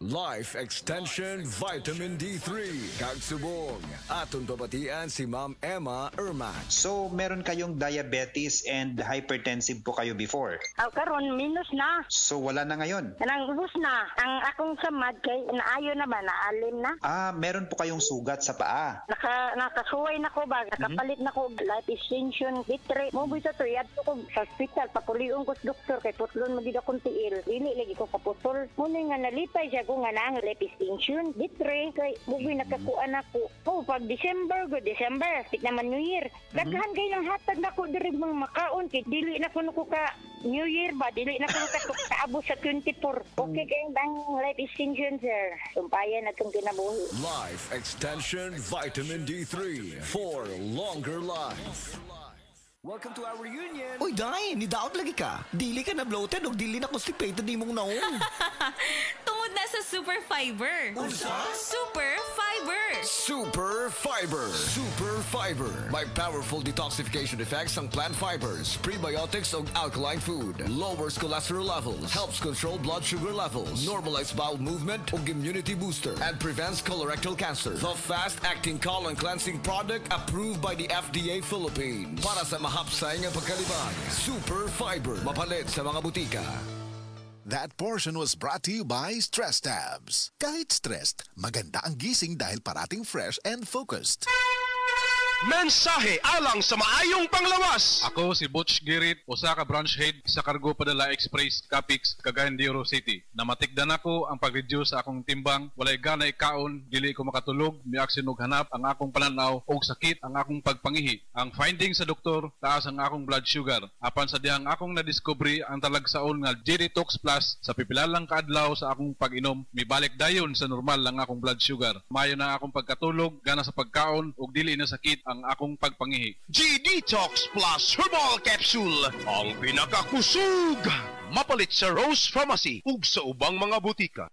Life Extension Vitamin D3. Kagsubong. Atong babatian si Ma'am Emma Erman. So, meron kayong diabetes and hypertensive po kayo before? Karon minus na. So, wala na ngayon? Kanang ubos na. Ang akong samad kay naayo na ba, naalim na. Meron po kayong sugat sa paa? Nakasuway na ko ba, nakapalit na ko life extension, bitre. Mo bisa to, yadto ko sa hospital, papuliong ko sa doktor, kay putlon magid akong tiil. Dili lagi ko kaputol. Muna nga nalipay siya ko nga na ang life extension, bitre, kay mubi nakakuan ako. Pag December, tik naman New Year. Daghan kayo ng hatag na ko diri mga makaon, kay dili na ko ka New Year ba, dili na ko kaabot sa 24. Okay kayong bang life extension, sir. Sumpayan na itong kinabuhi. Life Extension Vitamin D3 for longer life. Welcome to our reunion! Uy, Day! Nidaot lagi ka! Dili ka na bloated o dili na constipated ni mong naong! Tungod na sa Super Fiber! Unsa? Super Fiber! Super Fiber! Super Fiber! May powerful detoxification effects ang plant fibers, prebiotics o alkaline food, lowers cholesterol levels, helps control blood sugar levels, normalize bowel movement o immunity booster, and prevents colorectal cancer. The fast-acting colon cleansing product approved by the FDA Philippines. Para sa mahapsay nga pagkalibang, Super Fiber. Mapalit sa mga butika. That portion was brought to you by Stress Tabs. Kahit stressed, maganda ang gising dahil parating fresh and focused. Mensahe alang sa maayong panglawas. Ako si Butch Girit, usa ka branch head sa Cargo Padala Express Capix, Cagayan de Oro City. Namatikdan ako ang pag-reduce sa akong timbang, walay gana ikaon, dili ko makatulog, miaksin og hanap ang akong pananaw og sakit ang akong pagpangihi. Ang finding sa doktor, taas ang akong blood sugar. Apan sa dihang akong nadiscovery ang talagsaon nga G-Detox Plus sa pipilalang kaadlaw sa akong pag-inom, mibalik dayon sa normal ang akong blood sugar. Mayo na akong pagkatulog, gana sa pagkaon ug dili na sakit ang akong pagpangihi. G-Detox Plus Herbal Capsule, ang pinakakusog. Mapalit sa Rose Pharmacy ug sa ubang mga butika.